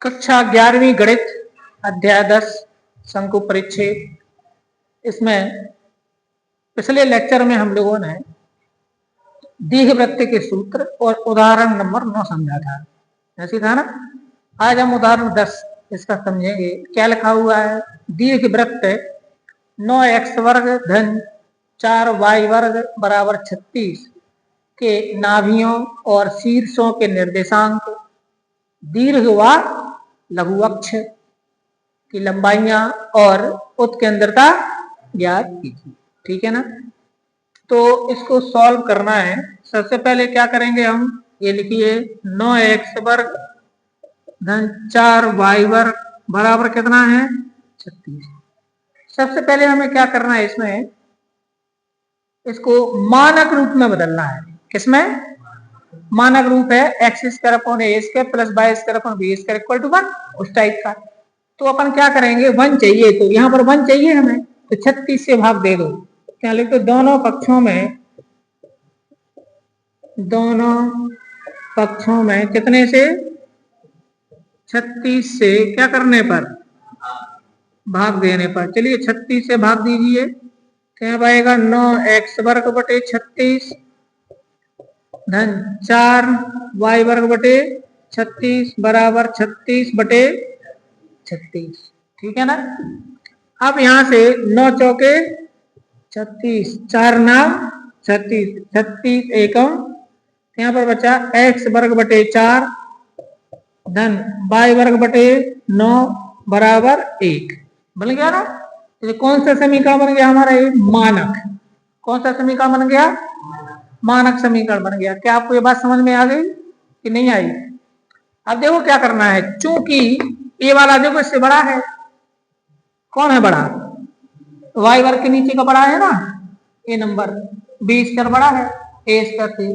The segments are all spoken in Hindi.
कक्षा 11वीं गणित अध्याय 10 शंकु परिच्छेद। इसमें पिछले लेक्चर में हम लोगों ने दीर्घवृत्त के सूत्र और उदाहरण नंबर 9 समझा था, ऐसी था ना। आज हम उदाहरण 10 इसका समझेंगे। क्या लिखा हुआ है? दीर्घवृत्त 9x वर्ग धन 4y वर्ग बराबर 36 के नाभियों और शीर्षों के निर्देशांक दीर्घ व लघु अक्ष की लंबाइयां और उत्केंद्रता ज्ञात कीजिए। ठीक है ना। तो इसको सॉल्व करना है। सबसे पहले क्या करेंगे हम, ये लिखिए 9x वर्ग धन 4y वर्ग बराबर कितना है? 36। सबसे पहले हमें क्या करना है, इसमें इसको मानक रूप में बदलना है। किसमें? मानक रूप है x square upon a square plus y square upon b square equal to 1, उस टाइप का। तो अपन क्या करेंगे, 1 चाहिए, तो यहाँ पर 1 चाहिए हमें, तो 36 से भाग दे दो। क्या लिखो? दोनों पक्षों में कितने से? 36 से क्या करने पर? भाग देने पर। चलिए 36 से भाग दीजिए, क्या पाएगा? 9x वर्ग बटे 36 धन 4y वर्ग बटे 36 बराबर 36 बटे 36। ठीक है ना। अब यहां से 9 चौके 36, 4 नाम 36, 36 एकम, यहाँ पर बचा x वर्ग बटे 4 धन y वर्ग बटे 9 बराबर 1। बन गया ना। तो कौन सा समीकरण बन गया हमारा? ये मानक। कौन सा समीकरण बन गया? मानक समीकरण बन गया। क्या आपको ये बात समझ में आ गई कि नहीं आई? अब देखो क्या करना है, चूंकि ये वाला देखो इससे बड़ा है। कौन है बड़ा? y वर्ग के नीचे का बड़ा है ना, ये नंबर। b स्क्वायर बड़ा है a स्क्वायर से,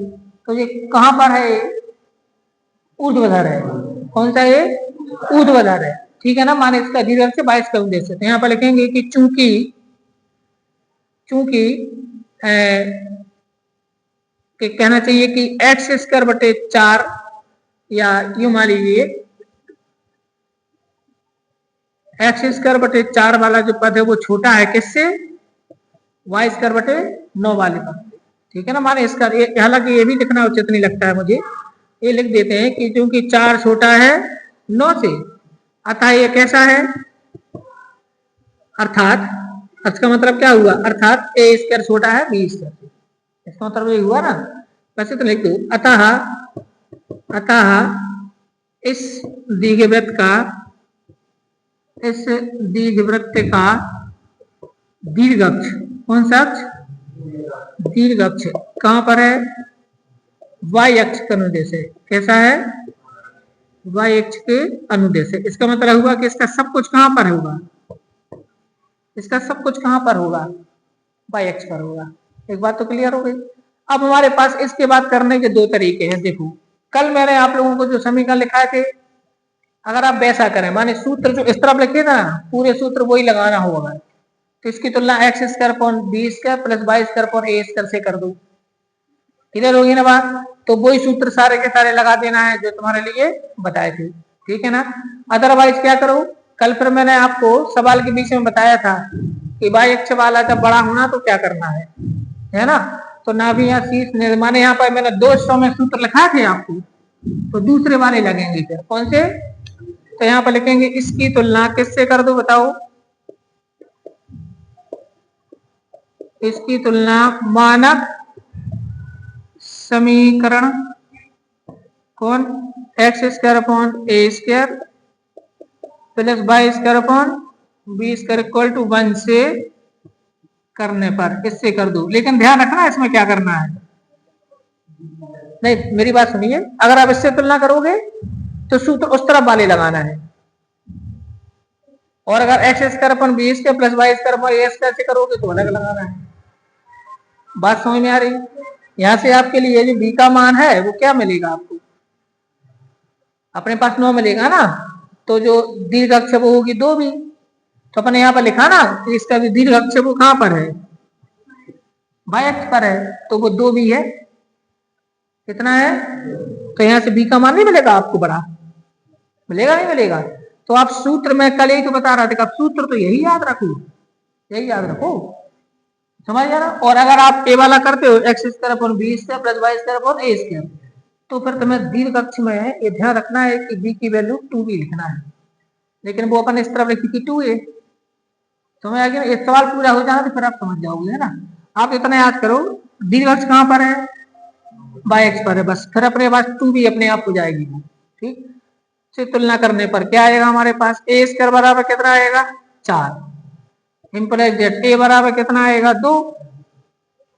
तो ये कहां पर है? ऊर्ध्वाधर है। कौन सा? ये ऊर्ध्वाधर है। ठीक है ना। माने इसका दीर्घ से 22 का उद्देश्य। तो यहाँ पर लिखेंगे कि चूंकि कि कहना चाहिए कि एक्स स्क्वायर बटे 4, या यूं मान लीजिए एक्स स्क्वायर बटे 4 वाला जो पद है वो छोटा है किससे? वाई स्क्वायर बटे 9 वाले पद से। ठीक है ना। माने इसका हालांकि ये भी लिखना उचित नहीं लगता है मुझे, ये लिख देते हैं कि क्योंकि 4 छोटा है 9 से, अतः ये कैसा है? अर्थात इसका मतलब क्या हुआ? अर्थात ए स्क्वायर छोटा है बी स्क्वायर से। इसका मतलब ये हुआ ना। वैसे तो लिख दो अतः इस दीर्घवृत्त का दीर्घ अक्ष, कौन सा अक्ष? दीर्घ अक्ष कहां पर है? वाई अक्ष के अनुदेश है। कैसा है? वाई अक्ष के अनुदेश है। इसका मतलब हुआ कि इसका सब कुछ कहां पर होगा? इसका सब कुछ कहां पर होगा? वाई अक्ष पर होगा। एक बात तो क्लियर हो गई। अब हमारे पास इसके बाद करने के 2 तरीके हैं। देखो कल मैंने आप लोगों को जो समीकरण लिखाए थे, अगर आप वैसा करें, माने सूत्र जो इस तरफ लिखे था पूरे सूत्र वही लगाना होगा, तो इसकी तुलना x square upon b square plus y square upon a square से कर दो। क्लियर होगी ना बात? तो वही सूत्र सारे के सारे लगा देना है जो तुम्हारे लिए बताए थे। ठीक है ना। अदरवाइज क्या करो, कल फिर मैंने आपको सवाल के बीच में बताया था कि वाई अक्ष वाला जब बड़ा होना तो क्या करना है ना। तो नाभियां शीर्ष, माने यहाँ पर मैंने 200 में सूत्र लिखा थे आपको, तो दूसरे वाले लगेंगे। फिर कौन से? तो यहाँ पर लिखेंगे इसकी तुलना किससे कर दो? बताओ। इसकी तुलना मानक समीकरण कौन? X square upon a square plus y square upon b square equal to 1 से करने पर इससे कर दो। लेकिन ध्यान रखना इसमें क्या करना है। नहीं, मेरी बात सुनिए, अगर आप इससे तुलना करोगे तो सूत्र उस तरफ वाले लगाना है, और अगर x square upon b square plus y square upon a square से करोगे तो अलग लगाना है। बात समझ में आ रही? यहां से आपके लिए जो बी का मान है वो क्या मिलेगा आपको? अपने पास 9 मिलेगा ना, तो जो दीर्घ अक्ष वो होगी 2 भी। तो अपने यहाँ पर लिखा ना कि इसका जो दीर्घ अक्ष वो कहां पर है? वाई अक्ष पर है, तो वो 2 भी है। कितना है? तो यहां से बी का मान नहीं मिलेगा आपको बड़ा। मिलेगा नहीं मिलेगा? तो आप सूत्र में कल ही तो बता रहा था, सूत्र तो यही याद रखो, यही याद रखो, समझ गया ना। और अगर आप ए वाला करते हो x square upon b square plus y square upon a square, तो फिर तुम्हें दीर्घ अक्ष में ये ध्यान रखना है कि बी की वैल्यू 2b लिखना है, लेकिन वो अपन इस तरफ लिखी थी 2a। समझ आ गया? ये सवाल पूरा हो जाना तो फिर आप समझ जाओगे, है ना। आप इतना याद करो, दीर्घ अक्ष कहाँ पर है? बाय एक्स पर है, बस फिर अपने पास 2b अपने आप हो जाएगी वो, ठीक। से तुलना करने पर क्या आएगा हमारे पास? ए स्क्वायर बराबर कितना आएगा? 4 इंप्लाइज दैट ए बराबर कितना आएगा? 2,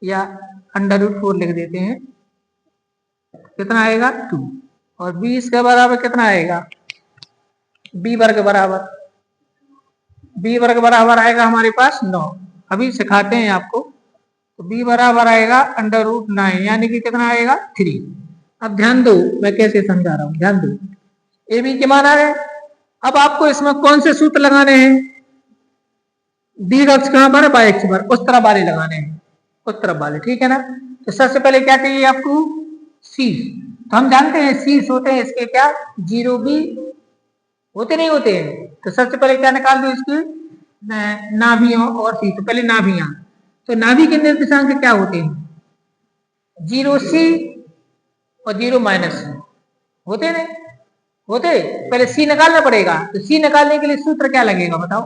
या √4 लिख देते हैं, कितना आएगा? 2। और बी स्क्वायर बराबर कितना आएगा? बी वर्ग बराबर, बी वर्ग बराबर आएगा हमारे पास 9। अभी सिखाते हैं आपको। तो बी बराबर आएगा √9, यानी कि कितना आएगा? 3। अब ध्यान दो मैं कैसे समझा रहा हूं, ध्यान दो। ए बी के मान आ गए। अब आपको इसमें कौन से सूत्र लगाने हैं? दीर्घ अक्ष कहां पर है? बाय एक्स पर, उस तरफ वाले लगाने हैं, उस तरफ वाले, ठीक है ना। तो सबसे पहले क्या चाहिए आपको? सी। तो हम जानते हैं सी होते हैं इसके क्या? 0b होते नहीं होते हैं। तो सबसे पहले क्या निकाल दो इसके? नाभियों और सी। तो पहले नाभियां, तो नाभि के निर्देशांक क्या होते हैं? 0c और 0 - होते नहीं होते? पहले सी निकालना पड़ेगा। तो सी निकालने के लिए सूत्र क्या लगेगा बताओ?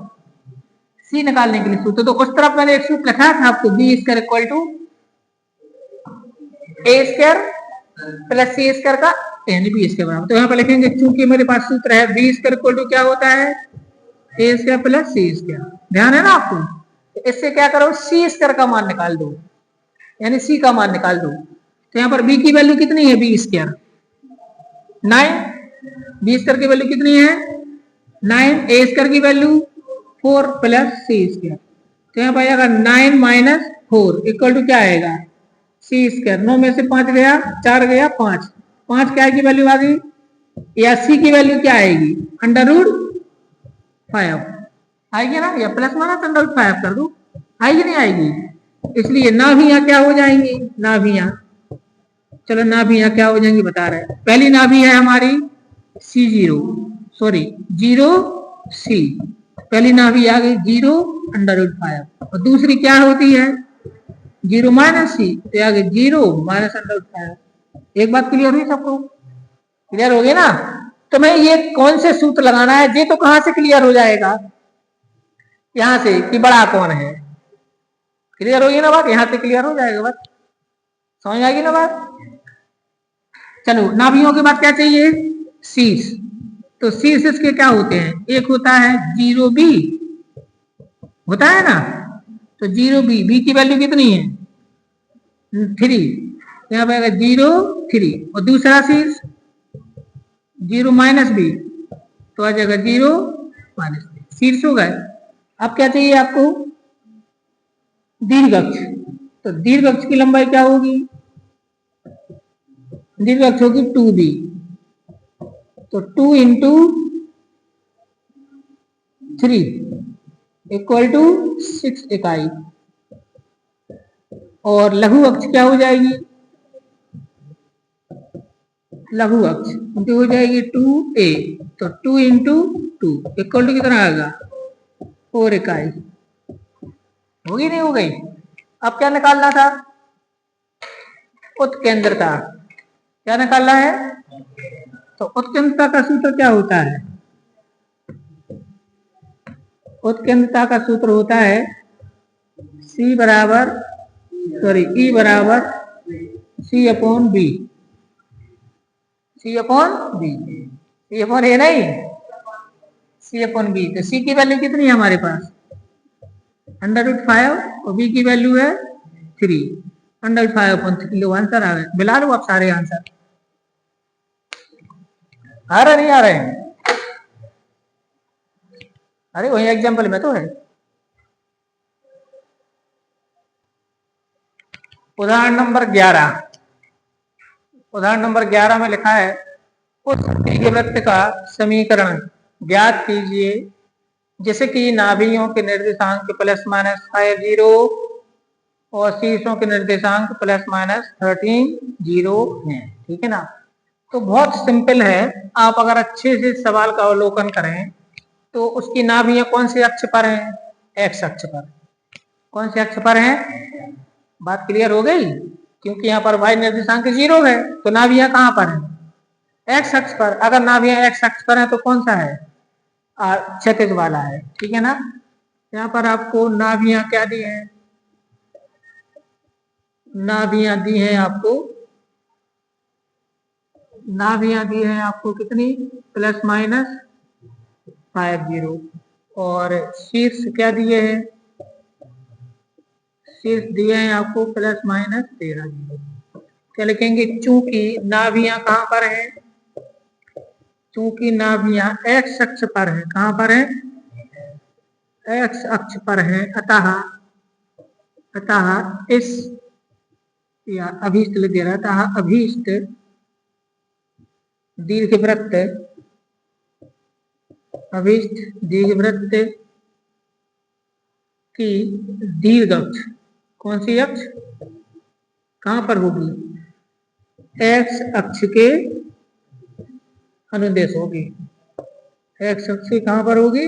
सी निकालने के लिए सूत्र, तो उस तरफ मैंने एक सूत्र लिखा था आपको, b square equal to a square plus c square का यानी बी स्क्वायर बराबर। तो यहाँ पर लिखेंगे, क्योंकि मेरे पास सूत्र है बी स्क्वायर इक्वल टू क्या होता है? ए स्क्वायर प्लस सी स्क्वायर। ध्यान है ना आपको? तो इससे क्या करो? सी स्क्वायर का मान निकाल दो, यानी सी का मान निकाल दो। तो यहाँ पर बी की वैल्यू कितनी है? बी स्क्वायर 9, बी स्क्वायर की वैल्यू कितनी है? 9, ए स्क्वायर की वैल्यू 4 प्लस सी स्क्वायर। तो यहाँ पर आएगा 9 - 4 इक्वल टू क्या आएगा? सी स्क्वायर। 9 में से 5 गया, 4 गया, 5, 5 क्या की वैल्यू आ गई? या सी की वैल्यू क्या आएगी? √5 आएगी ना, या प्लस माना तो √5 कर दो, आएगी नहीं आएगी? इसलिए नाभियां क्या हो जाएंगी? नाभियां, चलो नाभियां क्या हो जाएंगी बता रहे हैं। पहली नाभि है हमारी C0, सॉरी 0c, पहली नाभि आ गई 0 √5। और दूसरी क्या होती है? 0 - c, तो आ गई 0 - √5। एक बात क्लियर हुई सबको? क्लियर हो गई ना। तो मैं ये कौन से सूत्र लगाना है, ये तो कहां से क्लियर हो जाएगा? यहां से, कि बड़ा कौन है। क्लियर होगी ना बात? यहां से क्लियर हो जाएगा बात, समझ आएगी ना बात। चलो नाभियों के बाद क्या चाहिए? शीर्ष। तो शीर्ष इसके क्या होते हैं? एक होता है 0b, होता है ना। तो 0b, बी की वैल्यू कितनी है? 3, यहाँ पे 0 3। और दूसरा शीर्ष 0 - b, तो आ जाएगा 0 - b, शीर्ष हो गए। अब क्या चाहिए आपको? दीर्घ अक्ष। तो दीर्घ अक्ष की लंबाई क्या होगी? दीर्घ अक्ष होगी 2b। तो 2 × 3 इक्वल टू 6 इकाई। और लघु अक्ष क्या हो जाएगी? लघु अक्ष उनकी हो जाएगी 2a। तो 2 × 2 इक्वल टू कितना आएगा? 4 इकाई। होगी नहीं हो गई? अब क्या निकालना था? उत्केंद्रता। क्या निकालना है? तो उत्केंद्रता का सूत्र क्या होता है? उत्केंद्रता का सूत्र होता है E बराबर C/b, C/a नहीं, C/b। तो C की वैल्यू कितनी है हमारे पास? √5, और B की वैल्यू है 3, √5/3। लो आंसर आ गए, मिला लो आप सारे आंसर। आ रहे नहीं आ रहे हैं? अरे वही एग्जाम्पल में तो है। उदाहरण नंबर 11, उदाहरण नंबर 11 में लिखा है उस दीर्घवृत्त का समीकरण ज्ञात कीजिए जैसे कि नाभियों के निर्देशांक ±5 0 और शीर्षों के निर्देशांक ±13 0 हैं, ठीक है ना। तो बहुत सिंपल है, आप अगर अच्छे से सवाल का अवलोकन करें तो उसकी नाभियां कौन से अक्ष पर हैं? एक्स अक्ष पर। कौन से अक्ष पर हैं? बात क्लियर हो गई? क्योंकि यहाँ पर y निर्देशांक 0 है, तो नाभियां कहाँ पर हैं? एक्स अक्ष पर। अगर नाभियां एक्स अक्ष पर है तो कौन सा है? क्षैतिज वाला है, ठीक है ना। यहाँ पर आपको नाभियां क्या दी है? नाभियां दी है आपको, नाभियां दी है आपको कितनी? ±50। और शीर्ष क्या दिए हैं? शीर्ष दिए हैं आपको ±13 जीरो। क्या लिखेंगे? चूंकि नाभियां कहां पर है? चूंकि नाभियां एक्स अक्ष पर है। कहां पर है? एक्स अक्ष पर है। अतः इस, या अभीष्ट लिख दे रहा, अतः अभीष्ट दीर्घवृत्त, अभीष्ट दीर्घवृत्त की दीर्घ अक्ष, कौन सी अक्ष कहां पर होगी? एक्स अक्ष के अनुदेश होगी। एक्स अक्ष से कहां पर होगी?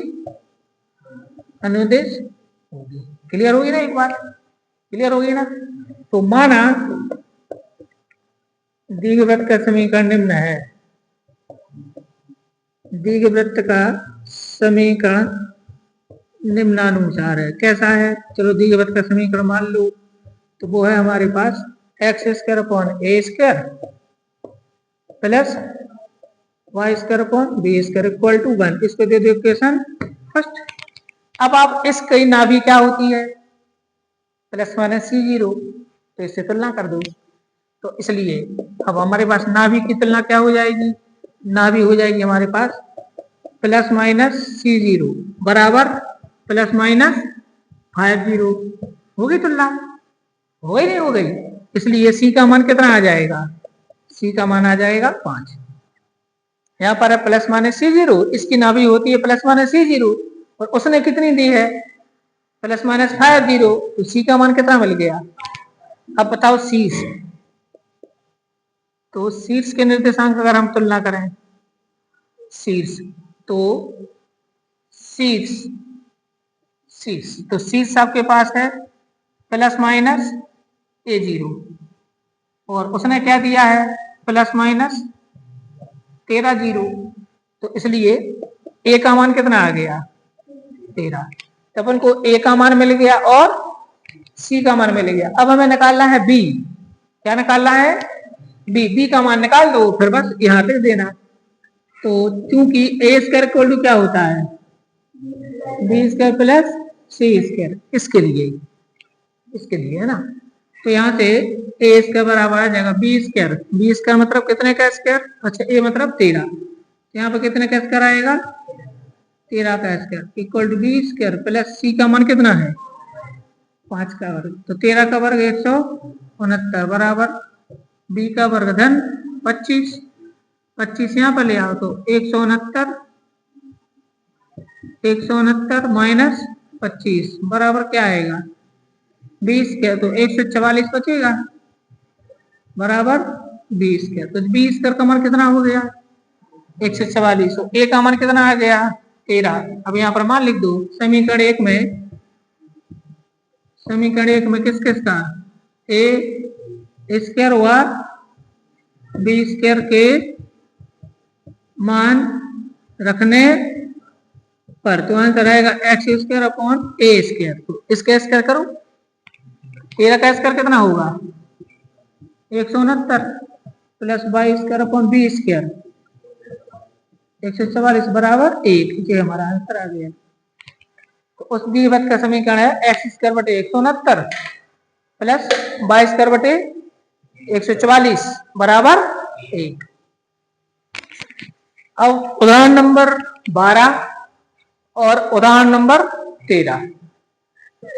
अनुदेश होगी। क्लियर होगी ना? एक बात क्लियर होगी ना? तो माना दीर्घवृत्त का समीकरण निम्न है। दीर्घवृत्त का समीकरण निम्नानुसार है। कैसा है? चलो दीर्घवृत्त का समीकरण मान लो, तो वो है हमारे पास x² प्लस y²/b² = 1। इसको दे दो इक्वेशन फर्स्ट। अब आप इसकी नाभि क्या होती है? ±c0, तो इससे तुलना कर दो। तो इसलिए अब हमारे पास नाभि की तुलना क्या हो जाएगी? नाभि हो जाएगी हमारे पास ±c0 बराबर ±50। हो गई तुलना? हो गई नहीं हो गई? इसलिए c का मान कितना आ जाएगा? c का मान आ जाएगा 5। यहाँ पर है ±c0, इसकी नाभि होती है ±c0 और उसने कितनी दी है? ±50। तो c का मान कितना मिल गया? अब बताओ शीर्ष, तो शीर्ष के निर्देशांक अगर हम तुलना करें, शीर्ष तो शीर्ष तो शीर्ष आपके पास है ±a0 और उसने क्या दिया है? ±13। तो इसलिए a का मान कितना आ गया? 13। तो अपन को a का मान मिल गया और c का मान मिल गया। अब हमें निकालना है b। क्या निकालना है? b का मान निकाल दो, फिर बस यहां तक देना। तो क्योंकि a² क्या होता है? b² प्लस c², इसके लिए है ना। तो यहाँ से a² बराबर आ जाएगा b² मतलब कितने का स्क्वायर? अच्छा, a मतलब 13, तो यहाँ पर कितने का स्क्वायर आएगा? 13 का square equal to b² plus c का मान कितना है? 5 का वर्ग। तो 13 का वर्ग 169 बराबर b का वर्ग धन 25। 25 यहाँ पर ले आओ तो 169 माइनस 25 बराबर क्या आएगा? 20 तो 144 बचेगा बराबर 20। तो 20 का मान कितना हो गया? 144। तो a का मान कितना आ गया? 13। अब यहाँ पर मान लिख दो। समीकरण एक में किस किस का? a² व b² के मान रखने पर तो आंसर आएगा x² तो इसका स्क्वायर करो। 13 का स्क्वायर कितना होगा? 169 प्लस y² b² 144 बराबर 1। ये हमारा आंसर आ गया। तो उस दीर्घवृत्त का समीकरण है x² / 169 प्लस y² / 144 बराबर 1। अब उदाहरण नंबर 12 और उदाहरण नंबर 13,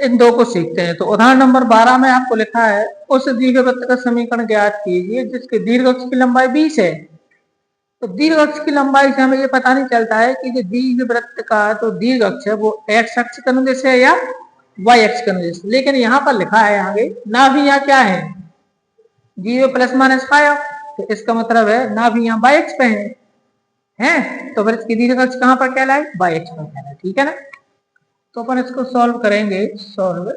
इन दो को सीखते हैं। तो उदाहरण नंबर 12 में आपको लिखा है उस दीर्घवृत्त का समीकरण ज्ञात कीजिए जिसके दीर्घ अक्ष की लंबाई 20 है। तो दीर्घ अक्ष की लंबाई से हमें ये पता नहीं चलता है कि जो दीर्घवृत्त का तो दीर्घ अक्ष है वो एक्स अक्ष का अनुदेश है या वाई अक्ष का अनुदेश। लेकिन यहाँ पर लिखा है आगे नाभि यहाँ क्या है? 0 ± 5। तो इसका मतलब है नाभि यहाँ बाई अक्ष पे है, तो फिर इसकी दीर्घ अक्ष कहाँ पर कहलाए, बाई अक्ष पर कहलाए। ठीक है ना। तो अपन इसको सॉल्व करेंगे। सॉल्व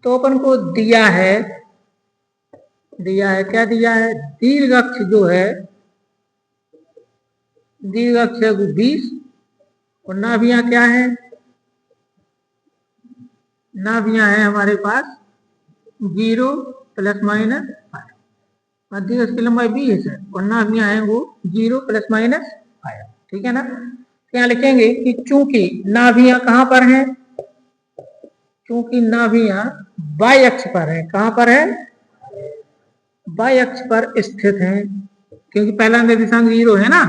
तो अपन को दिया है क्या दिया है, दीर्घ अक्ष जो है, दीर्घ अक्ष है 20 और नाभियां क्या है, नाभियां है हमारे पास 0 ± 5। दीर्घ अक्ष की लंबाई 20 है और नाभियां हैं वो 0 ± 5। ठीक है ना। तो यहाँ लिखेंगे कि चूंकि नाभियां कहां पर हैं, चूंकि नाभियां बाई अक्ष पर है, कहां पर है, बाई अक्ष पर स्थित हैं, क्योंकि पहला निर्देशांक 0 है ना,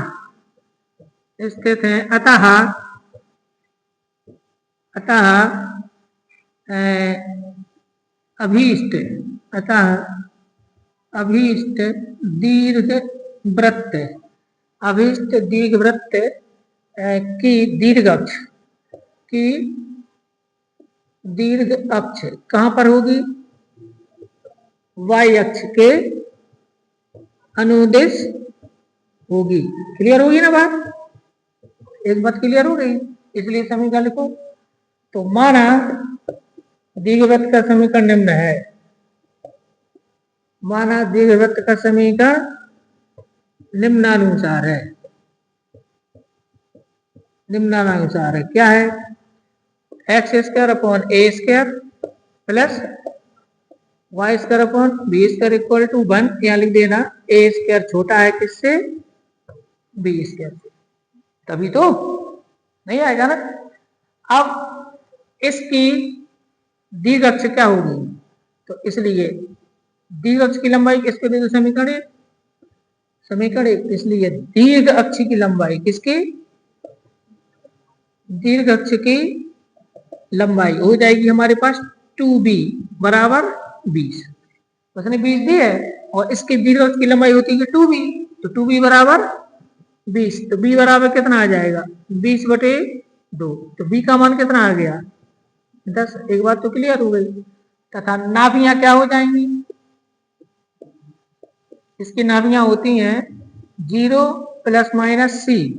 स्थित हैं। अतः अभीष्ट दीर्घ वृत्त, अभीष्ट दीर्घ वृत्त की दीर्घ अक्ष कहां पर होगी, वाई अक्ष के अनुदिश होगी। क्लियर होगी ना बात, एक बात क्लियर हो गई, इसलिए समीकरण लिखो। तो माना दीर्घवृत्त का समीकरण निम्न है, माना दीर्घवृत्त का समीकरण निम्नानुसार है, निम्नानुसार है। क्या है, x² upon a² plus y² upon b² equal to 1। यहाँ लिख देना a² छोटा है किससे, b² से, तभी तो नहीं आएगा ना। अब इसकी दीर्घ अक्ष क्या होगी, तो इसलिए दीर्घ अक्ष की लंबाई किसको दे दो, समीकरण 1, इसलिए दीर्घ अक्ष की लंबाई किसकी, दीर्घ अक्ष की लंबाई हो जाएगी हमारे पास 2b बराबर 20। उसने 20 दी है और इसकी दीर्घ अक्ष की लंबाई होती है 2b, तो 2b बराबर 20। तो b बराबर कितना आ जाएगा, 20/2। तो b का मान कितना आ गया, 10। एक बात तो क्लियर हो गई। तथा नाभियां क्या हो जाएंगी, इसकी नाभियां होती हैं 0 ± c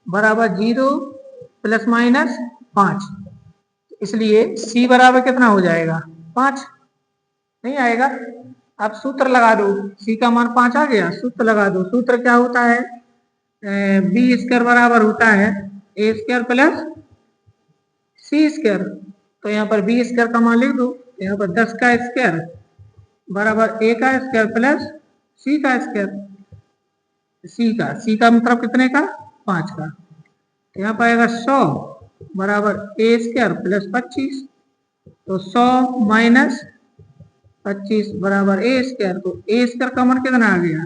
बराबर 0 ± 5। इसलिए c बराबर कितना हो जाएगा, 5 नहीं आएगा। अब सूत्र लगा दो, c का मान 5 आ गया, सूत्र लगा दो। सूत्र क्या होता है, b² बराबर होता है a² प्लस c²। तो यहाँ पर b² का मान लिख दो, यहाँ पर 10 का स्क्वायर बराबर a का स्क्वायर प्लस c का स्क्वायर। c का मतलब कितने का, 5 का। तो यहाँ पाएगा 100 बराबर a² प्लस 25। तो 100 माइनस 25 बराबर a²। तो a² का मान कितना आ गया,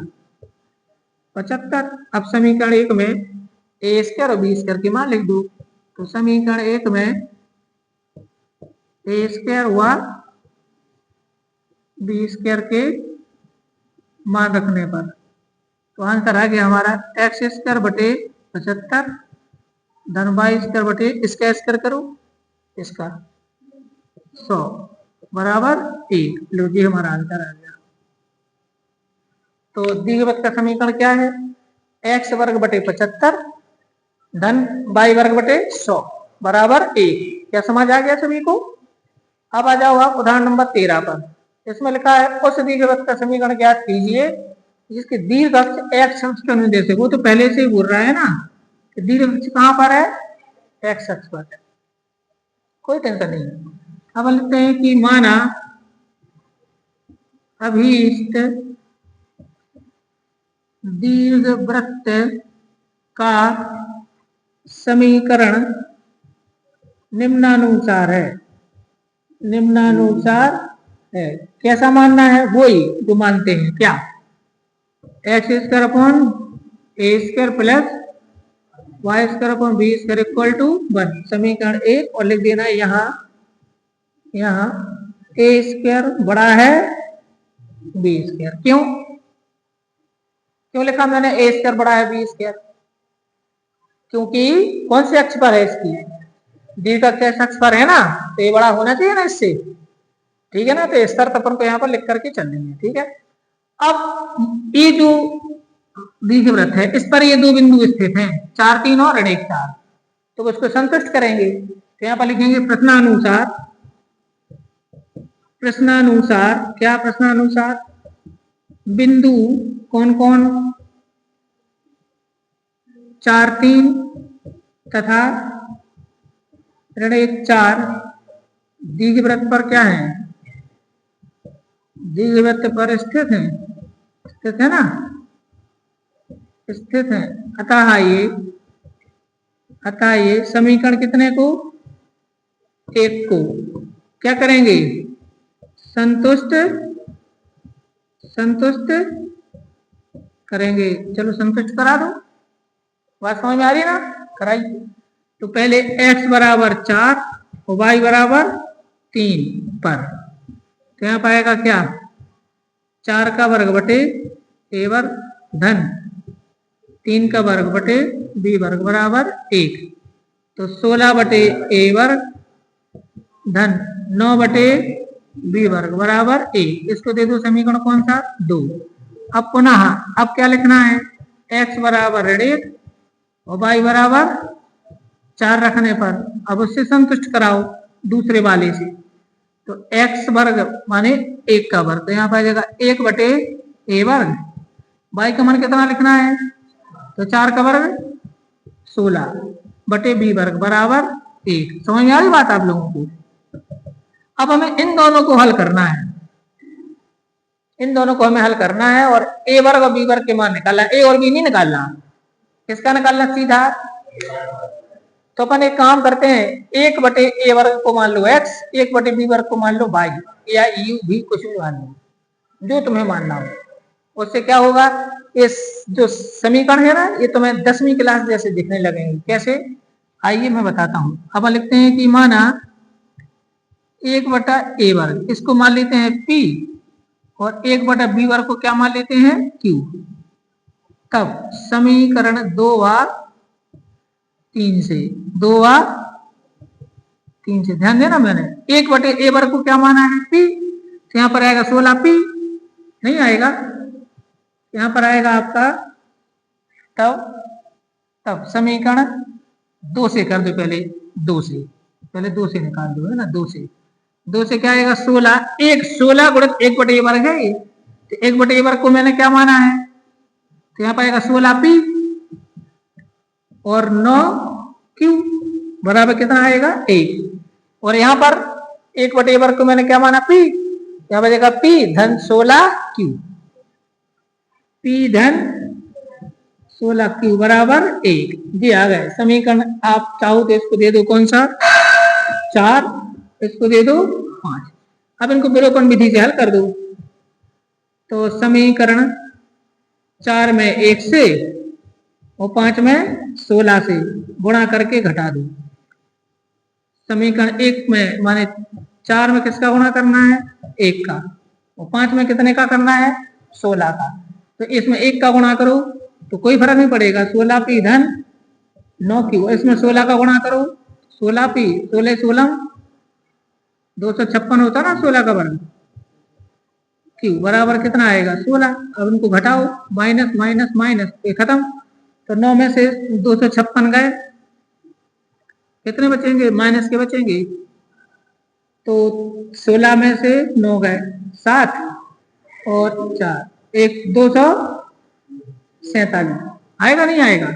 75। अब समीकरण 1 में a² और b² की मान लिख दो। तो समीकरण 1 में a² व b² के मान रखने पर तो आंसर आ गया हमारा x² बटे 75 धन y² बटे इसका स्क्वायर करो, इसका 100 बराबर 1। लो जी हमारा आंसर आ गया। तो दीर्घवृत्त का समीकरण क्या है, x² बटे 75 धन y² बटे 100 बराबर 1। क्या समझ आ गया सभी को। अब आ जाओ आप उदाहरण नंबर 13 पर। इसमें लिखा है उस दीर्घवृत्त का समीकरण ज्ञात कीजिए जिसके दीर्घ अक्ष x अक्ष के अनुदेश है। वो तो पहले से ही बोल रहा है ना कि दीर्घ अक्ष कहां पर है, x अक्ष पर है, कोई टेंशन नहीं। अब लिखते हैं कि माना अभीष्ट दीर्घवृत्त का समीकरण निम्नानुसार है, निम्नानुसार है। कैसा मानना है, वही जो मानते हैं, क्या, x² upon a² plus y² upon b² equal to 1। समीकरण 1 और लिख देना यहाँ a² बड़ा है b²। क्यों लिखा मैंने a² बड़ा है b², क्योंकि कौन से अक्ष पर है, इसकी दीर्घ अक्ष पर है ना, तो ये बड़ा होना चाहिए ना इससे। ठीक है ना, तो इस शर्त अपन को यहाँ पर लिख करके चल लेंगे। ठीक है, अब ये जो दीर्घवृत्त है इस पर ये दो बिंदु स्थित हैं, 4 3 और 1 4, तो उसको संतुष्ट करेंगे। तो यहाँ पर लिखेंगे प्रश्नानुसार, प्रश्नानुसार क्या, प्रश्नानुसार बिंदु कौन कौन 4 3 तथा 1 4 दीर्घवृत्त पर क्या है, दीर्घवृत्त पर स्थित है, स्थित है ना, स्थित है। अतः ये समीकरण कितने को, 1 को क्या करेंगे, संतुष्ट करेंगे। चलो संतुष्ट करा दो, बात समझ में आ रही है ना, कराइए। तो पहले x बराबर 4 और y बराबर 3 पर, तो यहाँ पाएगा क्या, 4 का वर्ग बटे a वर्ग धन 3 का वर्ग बटे b वर्ग बराबर 1, तो 16 बटे a वर्ग धन 9 बटे b वर्ग बराबर 1। इसको दे दो समीकरण कौन सा, 2। अब पुनः अब क्या लिखना है, x बराबर 1 और y बराबर 4 रखने पर अब उससे संतुष्ट कराओ दूसरे वाले से, तो x वर्ग माने 1 का वर्ग, तो यहाँ पर आ जाएगा 1 बटे a वर्ग, y का मान कितना लिखना है, तो 4 का वर्ग 16 बटे b वर्ग बराबर 1। समझ में आ रही बात आप लोगों को। अब हमें इन दोनों को हल करना है, इन दोनों को हमें हल करना है और a वर्ग और b वर्ग के मान निकालना है, a और b नहीं निकालना, किसका निकालना सीधा। तो अपन एक काम करते हैं, 1 बटे a वर्ग को मान लो x, 1 बटे b वर्ग को मान लो y, या u भी कुछ भी मान लो, जो तुम्हें मानना हो। उससे क्या होगा, इस जो समीकरण है ना ये तुम्हें 10वीं क्लास जैसे दिखने लगेंगे। कैसे, आइए मैं बताता हूं। अब लिखते हैं कि माना 1 बटा a वर्ग, इसको मान लेते हैं p, और 1 बटा b वर्ग को क्या मान लेते हैं q। तब समीकरण 2 व 3 से, 2 व 3 से ध्यान देना, मैंने 1 बटे a वर्ग को क्या माना है p, तो यहाँ पर आएगा 16p, नहीं आएगा, यहाँ पर आएगा आपका तब समीकरण 2 से कर दो, पहले 2 से, पहले 2 से निकाल दो, है ना, 2 से क्या आएगा 16, 16 गुणित 1 बटे a वर्ग है ये, तो 1 बटे a वर्ग को मैंने क्या माना है, तो यहाँ पर आएगा 16p और 9q बराबर कितना आएगा 1, और यहाँ पर 1 बटे a वर्ग को मैंने क्या माना p, यहाँ पर आएगा p धन 16q, p धन 16q बराबर 1। जी आ गए समीकरण। आप चाहो तो इसको दे दो कौन सा 4, इसको दे दो 5। अब इनको विलोपन विधि से हल कर दो, तो समीकरण 4 में 1 से और 5 में 16 से गुणा करके घटा दो। समीकरण 1 में माने 4 में किसका गुणा करना है 1 का, और 5 में कितने का करना है 16 का, तो इसमें 1 का गुणा करो तो कोई फर्क नहीं पड़ेगा, 16p धन 9q, इसमें 16 का गुणा करो, 16p 16 16 256 होता ना 16 का वर्ग, q बराबर कितना आएगा 16। अब इनको घटाओ, माइनस माइनस माइनस ये खत्म, तो 9 में से 256 गए, कितने बचेंगे माइनस के बचेंगे, तो 16 में से 9 गए 7 और 4 1 247 आएगा नहीं आएगा।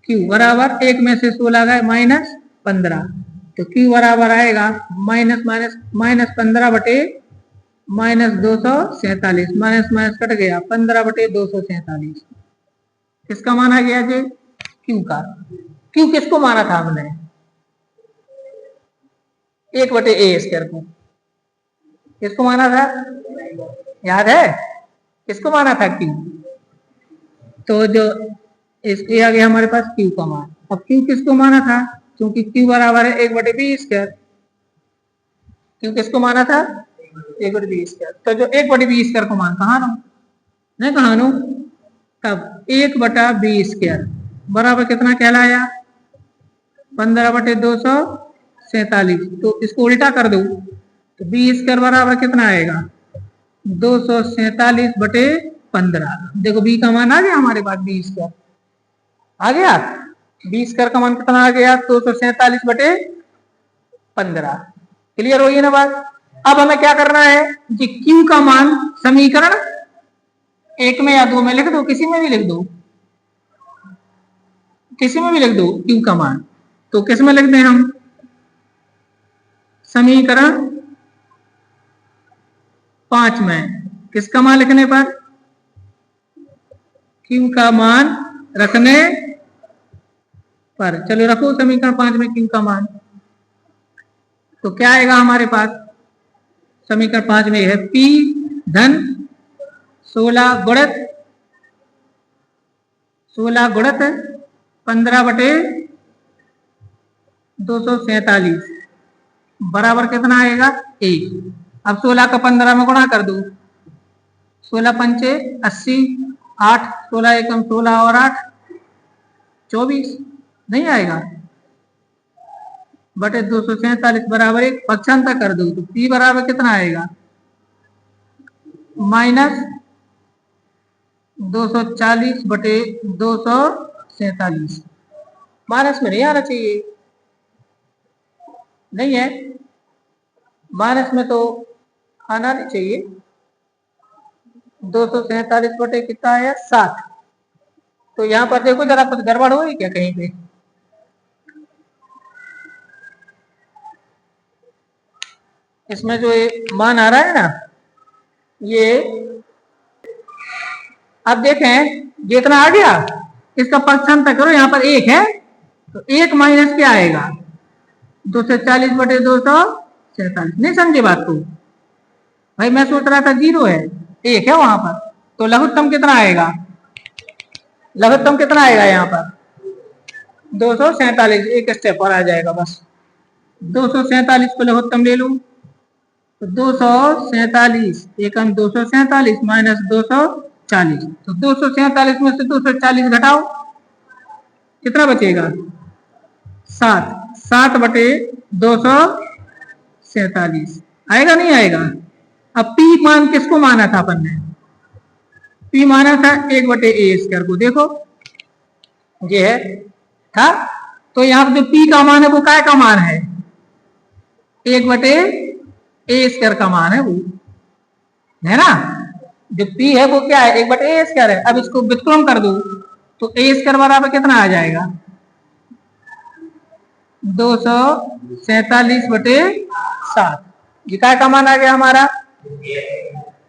q बराबर 1 में से 16 गए माइनस 15, तो q बराबर आएगा माइनस माइनस माइनस 15 बटे माइनस 247, माइनस माइनस कट गया 15 बटे 247, किसका माना गया जी q का। q किसको माना था हमने 1 बटे a स्क्वायर को, किसको माना था याद है, किसको माना था q, तो जो इसके आगे हमारे पास q का मान, अब q किसको माना था, क्योंकि q बराबर है 1 बटे बी स्क्वायर, q किसको माना था 1 बटे बी स्क्वायर, तो जो 1 बटे बी स्क्वायर को मान कहा नो नहीं कहा नो, तब 1 बटा बी स्क्वायर बराबर कितना कहलाया 15 बटे 247, तो इसको उल्टा कर दो तो बी स्क्वायर बराबर कितना आएगा 247/15। देखो बी का मान आ गया हमारे पास, बी स्क्वायर आ गया। बी स्क्वायर का मान कितना आ गया? 247/15। क्लियर हुई ना बात? अब हमें क्या करना है कि क्यू का मान समीकरण एक में या दो में लिख दो, किसी में भी लिख दो, किसी में भी लिख दो क्यू का मान। तो किस में लिख दें हम? समीकरण 5 में। किसका मान लिखने पर? क्यू का मान रखने पर। चलो रखो समीकरण 5 में क्यू का मान। तो क्या आएगा हमारे पास? समीकरण 5 में है P धन 16 गुणित 15/247 बराबर कितना आएगा? 1। अब 16 का 15 में गुणा कर दो। 16 पंचे 80, 8 16 एकम 16 और 8 24। नहीं आएगा? बटे 247 बराबर 1। पक्षांतर कर दो तो P बराबर कितना आएगा? -240/247। माइनस में नहीं आना चाहिए, नहीं है माइनस में तो आना नहीं चाहिए। 247 बटे कितना है? 7। तो यहाँ पर देखो जरा कुछ गड़बड़ हुई क्या कहीं पे? इसमें जो ये मान आ रहा है ना, ये अब देखें जितना आ गया इसका पक्षांतर करो। यहाँ पर 1 है तो 1 माइनस क्या आएगा? 240/247। नहीं समझे बात को भाई? मैं सोच रहा था 0 है, 1 है वहां पर। तो लघुत्तम कितना आएगा? लघुत्तम कितना आएगा यहाँ पर? 247। एक स्टेप और आ जाएगा बस। 247 को लघुत्तम ले लो तो 247 एकम 247 माइनस 240। तो 247 में से 240 घटाओ, कितना बचेगा? 7। 7/247 आएगा नहीं आएगा? अब P मान किसको माना था अपन ने? P माना था 1/a² को। देखो ये है था। तो यहाँ पर जो P का मान है वो काय का मान है? 1/a² का मान है वो, है ना? जो P है वो क्या है? 1/a² है। अब इसको व्युत्क्रम कर दो तो a² बराबर कितना आ जाएगा? 247/7। ये काय का मान आ गया हमारा?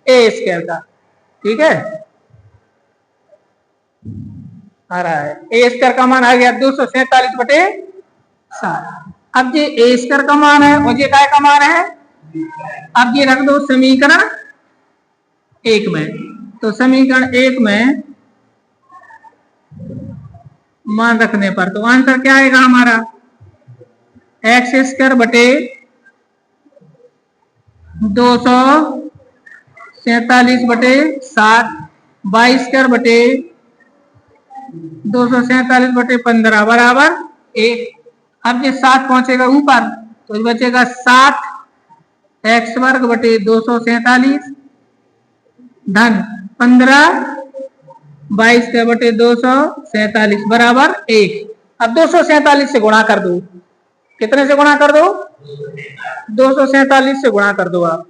a² का। ठीक है, आ रहा है a² का मान आ गया 247/7। अब ये a² का मान है और ये काय का मान है? अब ये रख दो समीकरण 1 में। तो समीकरण 1 में मान रखने पर तो आंसर क्या आएगा हमारा? x² बटे 247/7 y² बटे 247/15 बराबर 1। अब ये 7 पहुंचेगा ऊपर तो बचेगा 7x² बटे 247 धन 15 22 बटे 247 बराबर 1। अब 247 से गुणा कर दो। कितने से गुणा कर दो? 247 से गुणा कर दो आप।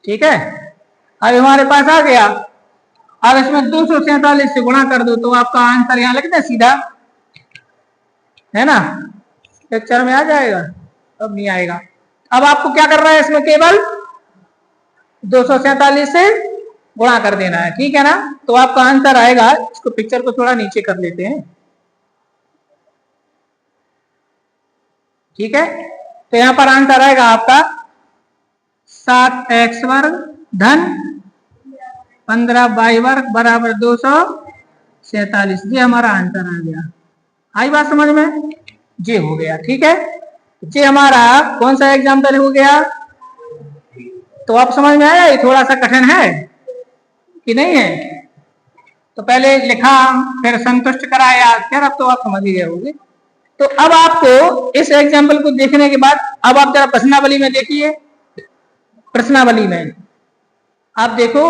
ठीक है, अब हमारे पास आ गया। अब इसमें 247 से गुणा कर दो तो आपका आंसर यहां लिख दे सीधा, है ना? लेक्चर में आ जाएगा, अब नहीं आएगा। अब आपको क्या करना है? इसमें केवल 247 से गुणा कर देना है, ठीक है ना? तो आपका आंसर आएगा। इसको पिक्चर को थोड़ा नीचे कर लेते हैं, ठीक है? तो यहां पर आंसर आएगा आपका 7x² धन 15y² बराबर 247। ये हमारा आंसर आ गया। आई बात समझ में? ये हो गया, ठीक है? ये हमारा कौन सा एग्जाम्पल हो गया? तो आप समझ में आया ये थोड़ा सा कठिन है कि नहीं है? तो पहले लिखा, फिर संतुष्ट कराया, खैर अब तो आप समझ ही गए होंगे। तो अब आपको इस एग्जाम्पल को देखने के बाद अब आप जरा प्रश्नावली में देखिए। प्रश्नावली में आप देखो